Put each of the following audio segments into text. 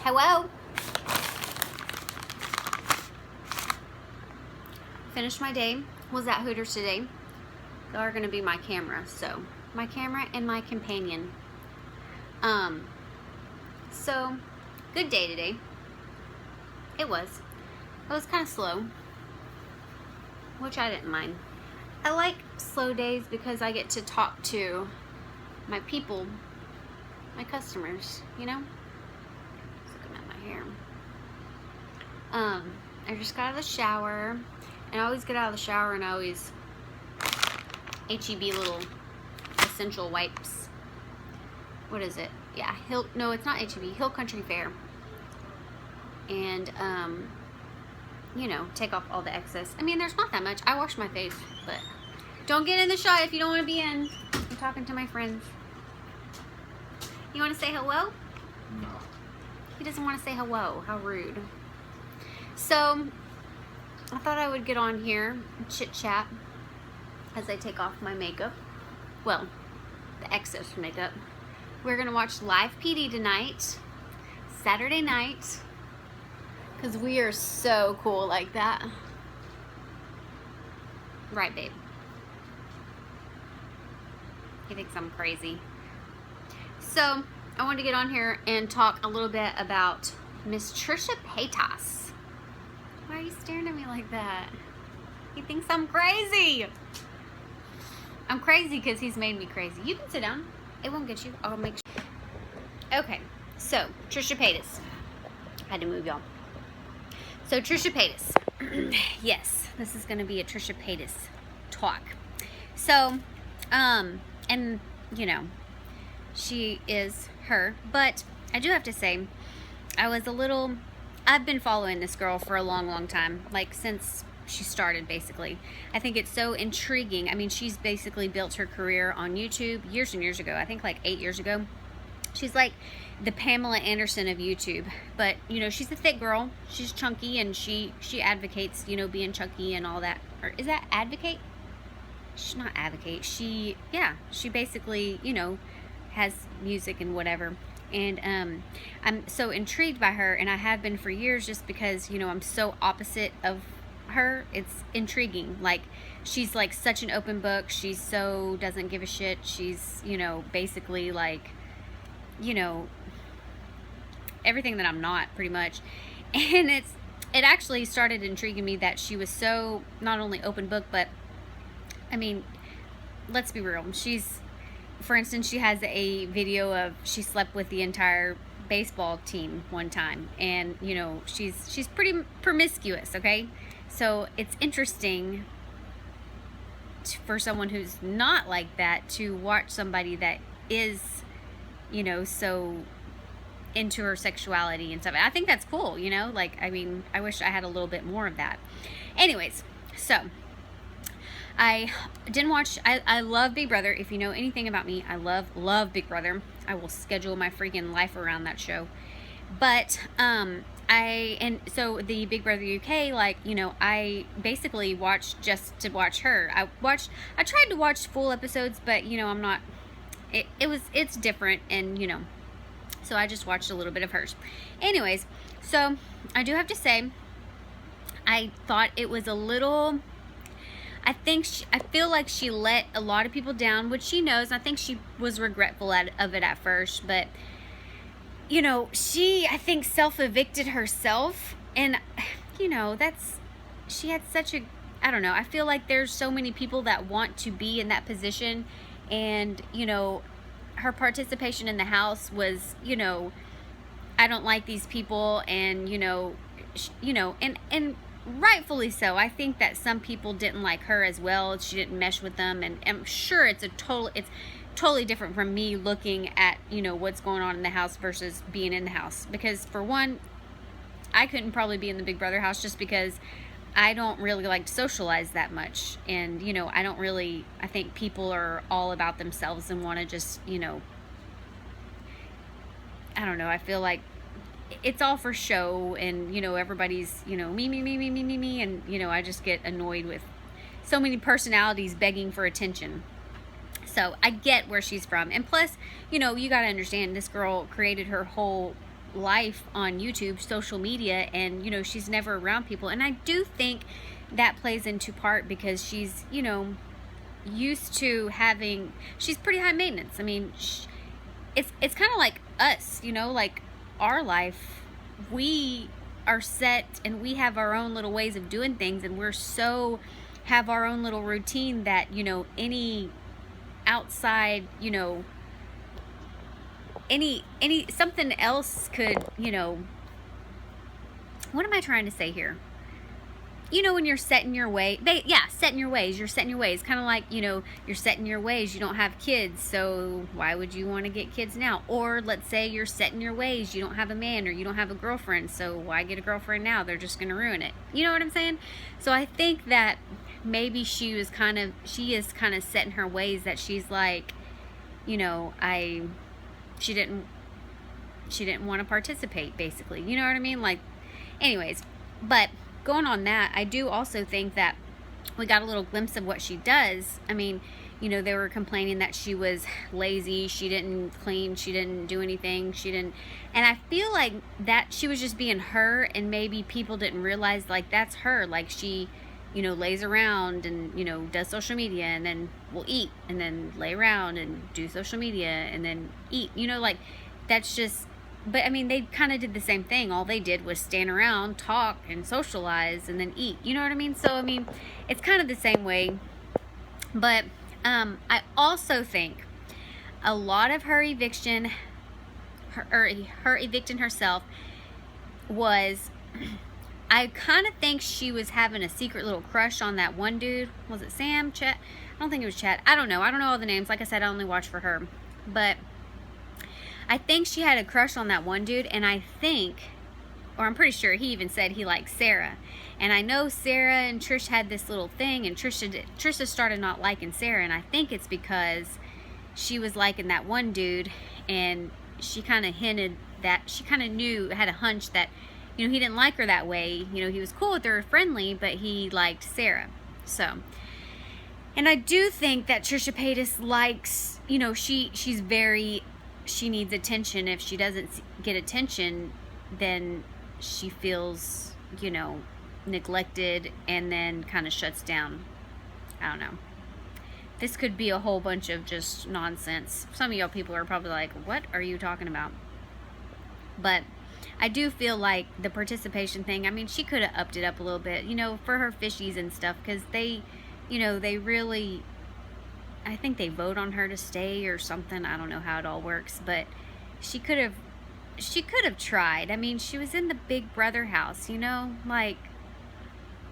Hello. Finished my day. Was at Hooters today. They are going to be my camera. So, my camera and my companion. So, good day today. It was. It was kind of slow, which I didn't mind. I like slow days because I get to talk to my people, my customers, you know? Just looking at my hair. I just got out of the shower, and I always get out of the shower and I always HEB little essential wipes. What is it? Yeah, no, it's not HEB, Hill Country Fair. And, you know, take off all the excess. I mean, there's not that much. I wash my face, but don't get in the shot if you don't want to be in. I'm talking to my friends. You want to say hello? No. He doesn't want to say hello. How rude. So, I thought I would get on here and chit-chat as I take off my makeup. Well, the excess makeup. We're going to watch Live PD tonight, Saturday night, because we are so cool like that. Right, babe? He thinks I'm crazy. So, I wanted to get on here and talk a little bit about Miss Trisha Paytas. Why are you staring at me like that? He thinks I'm crazy. I'm crazy because he's made me crazy. You can sit down. It won't get you. I'll make sure. Okay, so Trisha Paytas. I had to move y'all. So Trisha Paytas. Yes, this is going to be a Trisha Paytas talk. So, and you know, she is her, but I do have to say, I've been following this girl for a long time, like since she started, basically. I think it's so intriguing. I mean, she's basically built her career on YouTube years and years ago. I think like 8 years ago. She's like the Pamela Anderson of YouTube. But, you know, she's a thick girl. She's chunky, and she advocates, you know, being chunky and all that. Or is that advocate? She's not advocate. She basically, you know, has music and whatever. And I'm so intrigued by her, and I have been for years, just because, you know, I'm so opposite of her. It's intriguing. Like, she's like such an open book. She's so doesn't give a shit. She's, you know, basically like, you know, everything that I'm not, pretty much. And it actually started intriguing me that she was so not only open book, but I mean, let's be real. For instance, she has a video of she slept with the entire baseball team one time, and you know, she's pretty promiscuous, okay? So it's interesting for someone who's not like that to watch somebody that is, you know, so into her sexuality and stuff. I think that's cool, you know? Like, I mean, I wish I had a little bit more of that. Anyways, so I didn't watch, I love Big Brother. If you know anything about me, I love Big Brother. I will schedule my freaking life around that show. But, so the Big Brother UK, like, you know, I basically watched just to watch her. I tried to watch full episodes, but, you know, I'm not, it's different, and, you know, so I just watched a little bit of hers. Anyways, so I do have to say, I thought it was a little, I feel like she let a lot of people down, which she knows. I think she was regretful of it at first, but, you know, she, I think, self-evicted herself, and, you know, she had such a, I don't know, I feel like there's so many people that want to be in that position, and, you know, her participation in the house was, you know, I don't like these people, and, you know, and rightfully so. I think that some people didn't like her as well. She didn't mesh with them, and I'm sure it's totally different from me looking at, you know, what's going on in the house versus being in the house. Because for one, I couldn't probably be in the Big Brother house just because I don't really like to socialize that much. And, you know, I think people are all about themselves and want to just, you know, I don't know, I feel like it's all for show, and, you know, everybody's, you know, me, and, you know, I just get annoyed with so many personalities begging for attention. So I get where she's from. And plus, you know, you got to understand, this girl created her whole life on YouTube, social media, and, you know, she's never around people. And I do think that plays into part because she's, you know, used to having, she's pretty high maintenance. I mean, it's kind of like us, you know, like our life, we are set and we have our own little ways of doing things, and we're so, have our own little routine that, you know, any outside, you know, any something else could, you know, what am I trying to say here? You know, when you're set in your way, set in your ways. You're set in your ways. Kind of like, you know, you're set in your ways. You don't have kids, so why would you want to get kids now? Or let's say you're set in your ways. You don't have a man or you don't have a girlfriend, so why get a girlfriend now? They're just going to ruin it. You know what I'm saying? So I think that maybe she is kind of set in her ways, that she's like, you know, she didn't want to participate, basically. You know what I mean? Like, anyways, but going on that, I do also think that we got a little glimpse of what she does. I mean, you know, they were complaining that she was lazy, she didn't clean, she didn't do anything, and I feel like that she was just being her, and maybe people didn't realize, like, that's her. Like, she, you know, lays around and, you know, does social media, and then will eat, and then lay around and do social media, and then eat, you know, like, that's just. But I mean, they kind of did the same thing. All they did was stand around, talk, and socialize, and then eat. You know what I mean? So, I mean, it's kind of the same way. But I also think a lot of her eviction, her evicting herself, was, I kind of think she was having a secret little crush on that one dude. Was it Sam? Chet? I don't think it was Chet. I don't know all the names. Like I said, I only watch for her. But I think she had a crush on that one dude, and I think, or I'm pretty sure he even said he liked Sarah. And I know Sarah and Trish had this little thing, and Trisha started not liking Sarah, and I think it's because she was liking that one dude, and she kind of hinted that, she kind of knew, had a hunch that, you know, he didn't like her that way. You know, he was cool with her, friendly, but he liked Sarah. So, and I do think that Trisha Paytas likes, you know, she's very, she needs attention. If she doesn't get attention, then she feels, you know, neglected, and then kind of shuts down. I don't know. This could be a whole bunch of just nonsense. Some of y'all people are probably like, what are you talking about? But I do feel like the participation thing, I mean, she could have upped it up a little bit, you know, for her fishies and stuff, because they, you know, they really, I think they vote on her to stay or something. I don't know how it all works, but she could have tried. I mean, she was in the Big Brother house, you know, like,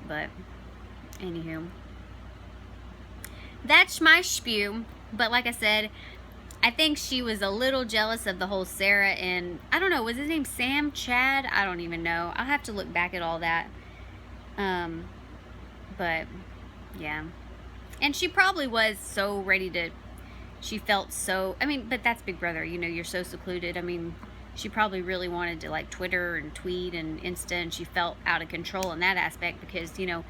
but anywho, that's my spew. But like I said, I think she was a little jealous of the whole Sarah and, I don't know, was his name Sam, Chad? I don't even know. I'll have to look back at all that. But yeah. And she probably was so ready to, she felt so, I mean, but that's Big Brother, you know, you're so secluded. I mean, she probably really wanted to, like, Twitter and tweet and Insta, and she felt out of control in that aspect because, you know,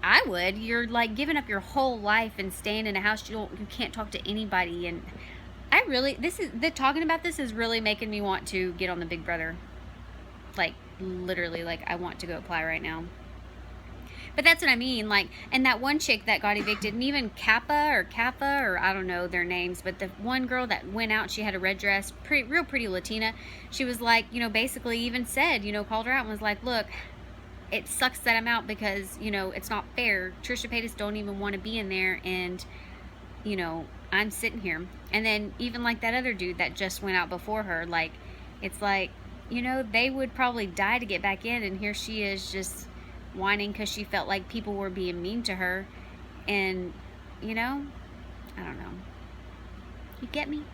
I would. You're, like, giving up your whole life and staying in a house you can't talk to anybody. And I really, talking about this is really making me want to get on the Big Brother. Like, literally, like, I want to go apply right now. But that's what I mean, like, and that one chick that got evicted, and even Kappa, or I don't know their names, but the one girl that went out, she had a red dress, real pretty Latina. She was like, you know, basically even said, you know, called her out and was like, look, it sucks that I'm out because, you know, it's not fair. Trisha Paytas don't even want to be in there, and, you know, I'm sitting here. And then even like that other dude that just went out before her, like, it's like, you know, they would probably die to get back in, and here she is just whining because she felt like people were being mean to her. And, you know, I don't know. You get me?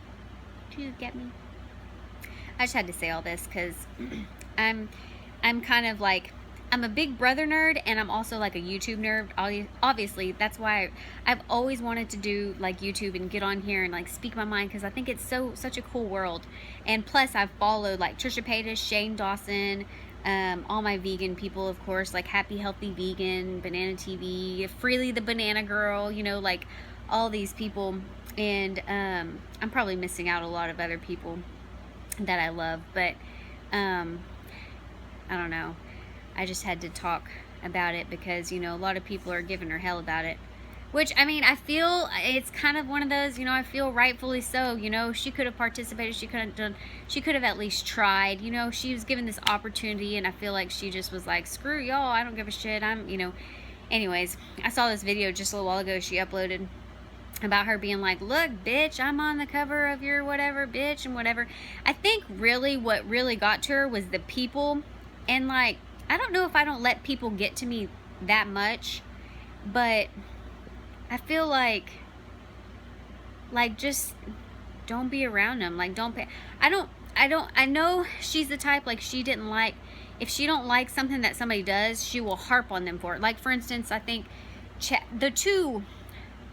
Do you get me? I just had to say all this because I'm kind of like, I'm a Big Brother nerd, and I'm also like a YouTube nerd. Obviously, that's why I've always wanted to do like YouTube and get on here and like speak my mind, because I think it's such a cool world. And plus, I've followed like Trisha Paytas, Shane Dawson, all my vegan people, of course, like Happy Healthy Vegan, Banana TV, Freely the Banana Girl, you know, like all these people. And I'm probably missing out a lot of other people that I love, but I don't know. I just had to talk about it because, you know, a lot of people are giving her hell about it. Which, I mean, I feel it's kind of one of those, you know, I feel rightfully so, you know, she could have participated, she could have at least tried, you know, she was given this opportunity, and I feel like she just was like, screw y'all, I don't give a shit, you know. Anyways, I saw this video just a little while ago she uploaded about her being like, look, bitch, I'm on the cover of your whatever, bitch, and whatever. I think really what really got to her was the people, and like, I don't know if I don't let people get to me that much, but I feel like just don't be around them. Like, don't pay. I know she's the type, like, she didn't like, if she don't like something that somebody does, she will harp on them for it. Like, for instance, I think the two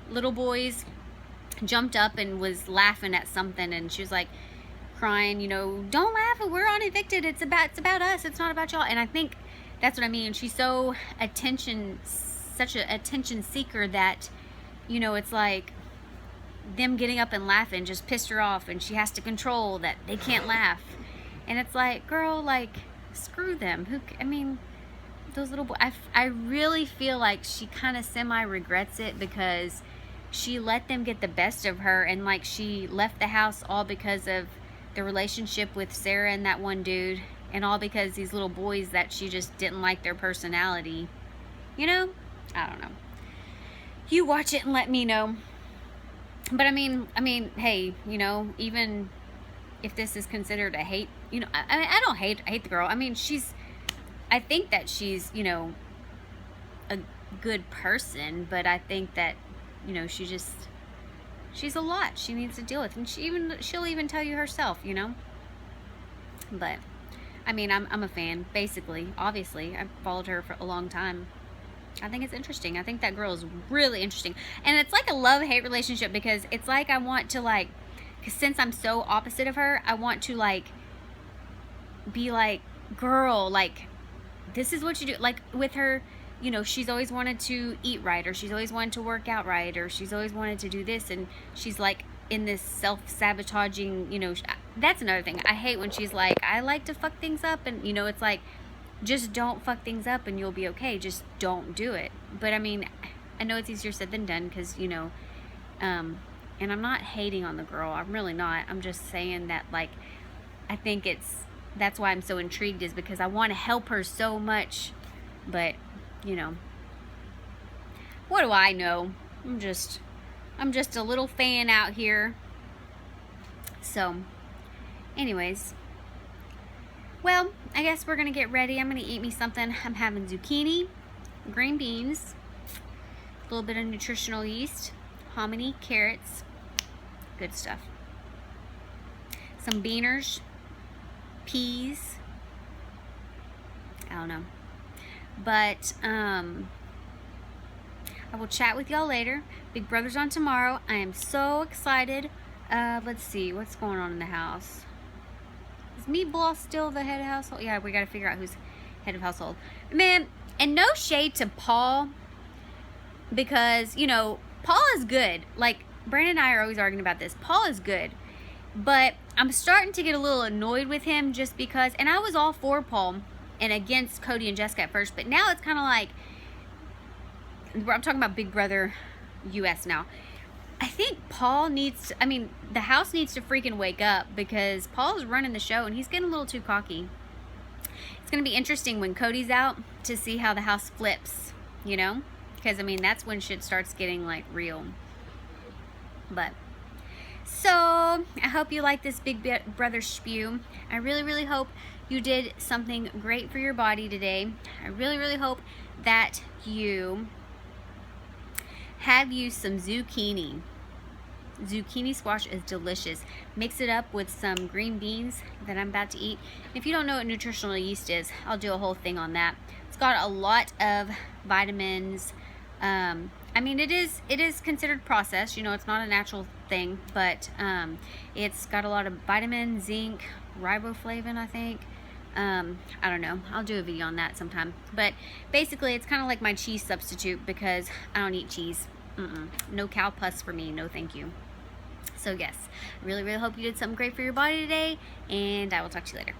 little boys jumped up and was laughing at something, and she was like crying, you know, don't laugh, we're on evicted, it's about us, it's not about y'all. And I think that's what I mean. She's so such an attention seeker that, you know, it's like them getting up and laughing just pissed her off, and she has to control that they can't laugh. And it's like, girl, like, screw them. I mean, those little boys, I really feel like she kind of semi regrets it, because she let them get the best of her, and like, she left the house all because of the relationship with Sarah and that one dude, and all because these little boys that she just didn't like their personality, you know. I don't know. You watch it and let me know. But I mean, hey, you know, even if this is considered a hate, you know, I don't hate the girl. I mean, I think that she's, you know, a good person, but I think that, you know, she's a lot she needs to deal with, and she'll even tell you herself, you know. But I mean, I'm a fan, basically. Obviously, I've followed her for a long time. I think it's interesting. I think that girl is really interesting. And it's like a love-hate relationship, because it's like I want to, like, because since I'm so opposite of her, I want to, like, be like, girl, like, this is what you do. Like, with her, you know, she's always wanted to eat right, or she's always wanted to work out right, or she's always wanted to do this, and she's, like, in this self-sabotaging, you know, that's another thing. I hate when she's like, I like to fuck things up, and, you know, it's like, just don't fuck things up and you'll be okay. Just don't do it. But I mean, I know it's easier said than done, because, you know, and I'm not hating on the girl. I'm really not. I'm just saying that, like, I think that's why I'm so intrigued, is because I want to help her so much. But, you know, what do I know? I'm just a little fan out here. So, anyways, well, I guess we're gonna get ready. I'm gonna eat me something. I'm having zucchini, green beans, a little bit of nutritional yeast, hominy, carrots, good stuff. Some beaners, peas, I don't know. But, I will chat with y'all later. Big Brother's on tomorrow. I am so excited. Let's see, what's going on in the house? Is Meatball still the head of household? Yeah, we got to figure out who's head of household. Man, and no shade to Paul, because, you know, Paul is good. Like, Brandon and I are always arguing about this. Paul is good. But I'm starting to get a little annoyed with him, just because, and I was all for Paul and against Cody and Jessica at first, but now it's kind of like, I'm talking about Big Brother US now. I think Paul needs to, I mean, the house needs to freaking wake up, because Paul's running the show and he's getting a little too cocky. It's going to be interesting when Cody's out to see how the house flips, you know? Because, I mean, that's when shit starts getting, like, real. But, so, I hope you like this Big Brother spew. I really, really hope you did something great for your body today. I really, really hope that you have used some zucchini. Zucchini squash is delicious. Mix it up with some green beans that I'm about to eat. If you don't know what nutritional yeast is, I'll do a whole thing on that. It's got a lot of vitamins. I mean, it is considered processed. You know, it's not a natural thing, but it's got a lot of vitamin, zinc, riboflavin, I think. I don't know. I'll do a video on that sometime. But basically, it's kind of like my cheese substitute, because I don't eat cheese. No cow pus for me. No, thank you. So yes, I really, really hope you did something great for your body today, and I will talk to you later.